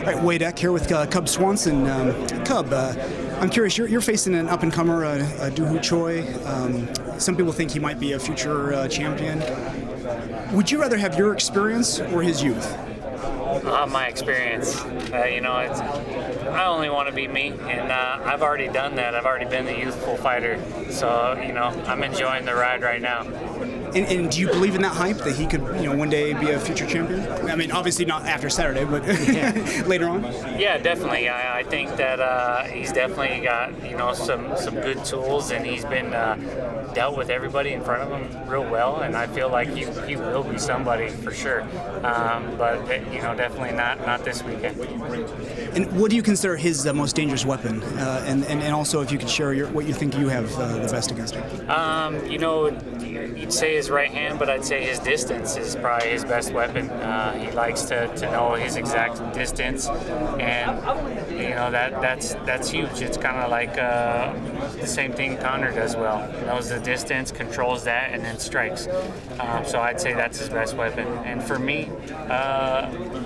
All right, Wade Eck here with Cub Swanson. Cub, I'm curious, you're facing an up-and-comer, Do Choi. Some people think he might be a future champion. Would you rather have your experience or his youth? My experience. I only want to be me, and I've already done that. I've already been the youthful fighter, so I'm enjoying the ride right now. And do you believe in that hype that he could, one day be a future champion? I mean, obviously not after Saturday, but later on. Yeah, definitely. I think that he's definitely got some good tools, and he's been dealt with everybody in front of him real well, and I feel like he will be somebody for sure. But definitely not this weekend. And what do you consider his most dangerous weapon? And also, if you could share what you think you have the best against him. You'd say his right hand, but I'd say his distance is probably his best weapon. He likes to know his exact distance, and that's huge. It's kind of like the same thing Conor does well. He knows the distance, controls that, and then strikes. So I'd say that's his best weapon. And for me,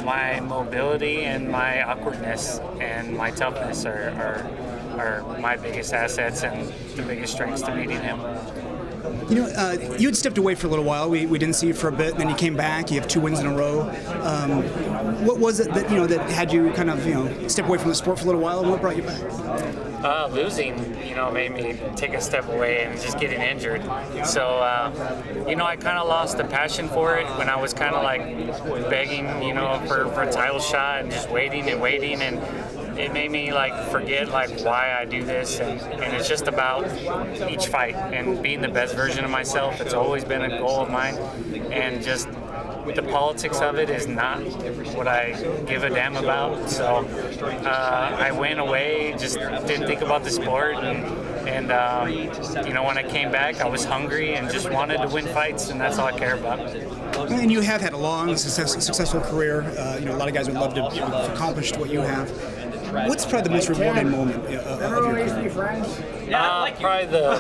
my mobility and my awkwardness and my toughness are my biggest assets and the biggest strengths to beating him. You had stepped away for a little while. We didn't see you for a bit, and then you came back. You have 2 wins in a row. What was it that that had you kind of step away from the sport for a little while, and what brought you back? Losing, made me take a step away and just getting injured. So, I kind of lost the passion for it when I was kind of like begging, for a title shot and just waiting, and it made me forget why I do this, and it's just about each fight and being the best version of myself. It's always been a goal of mine, and just the politics of it is not what I give a damn about. So I went away, just didn't think about the sport, and when I came back, I was hungry and just wanted to win fights, and that's all I care about. And you have had a long, successful career. A lot of guys would love to have accomplished what you have. What's probably the most rewarding moment of your career? Probably the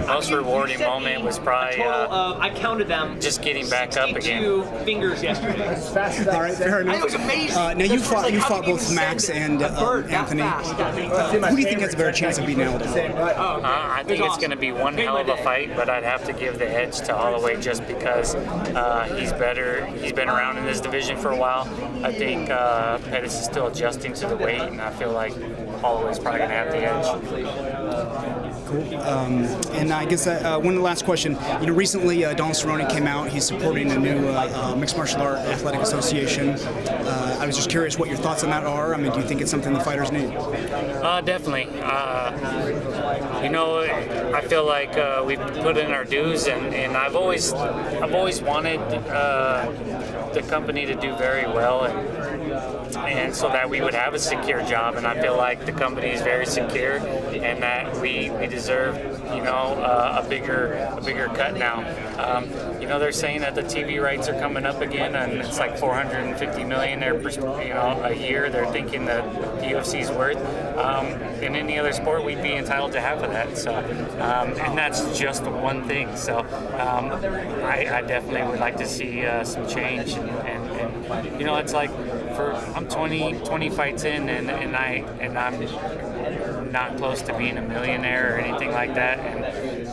most rewarding moment was probably I counted them. Just getting back up again. 2 fingers yesterday. All right, fair enough. It was amazing. Now you fought both Max and Anthony. Who do you think has a better chance of beating Aldo? I think it's going to be one hell of a fight, but I'd have to give the edge to Holloway just because he's better. He's been around in this division for a while. I think Pettis is still adjusting to the weight, and I feel like Holloway's probably going to have the edge. Cool. And I guess one last question. Recently Don Cerrone came out. He's supporting a new mixed martial art athletic association. I was just curious what your thoughts on that are. I mean, do you think it's something the fighters need? Definitely. I feel like we've put in our dues, and I've always wanted the company to do very well, and so that we would have a secure job. And I feel like the company is very secure, and that we deserve a bigger cut now. They're saying that the TV rights are coming up again, and it's like $450 million a year. They're thinking that the UFC is worth. In any other sport, we'd be entitled to half of that. So, and that's just one thing. So, I definitely would like to see some change. And it's like I'm 20 fights in, and I'm not close to being a millionaire or anything like that. And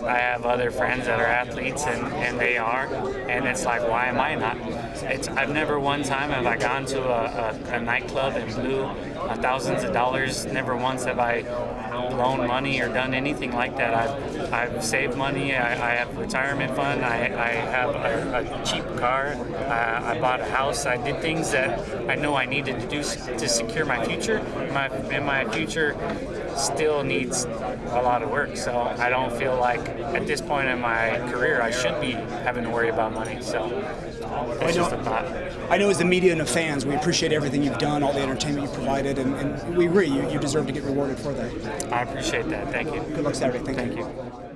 I have other friends that are athletes, and they are. And it's like, why am I not? I've never one time have I gone to a nightclub and blew thousands of dollars. Never once have I blown money or done anything like that. I've saved money. I have retirement fund. I have a cheap car. I bought a house. I did things that I know I needed to do to secure my future. My future still needs a lot of work. So I don't feel like at this point in my career I should be having to worry about money. So it's just a thought. I know as the media and the fans, we appreciate everything you've done, all the entertainment you've provided, and we agree you deserve to get rewarded for that. I appreciate that. Thank you. Good luck Saturday. Thank you. You.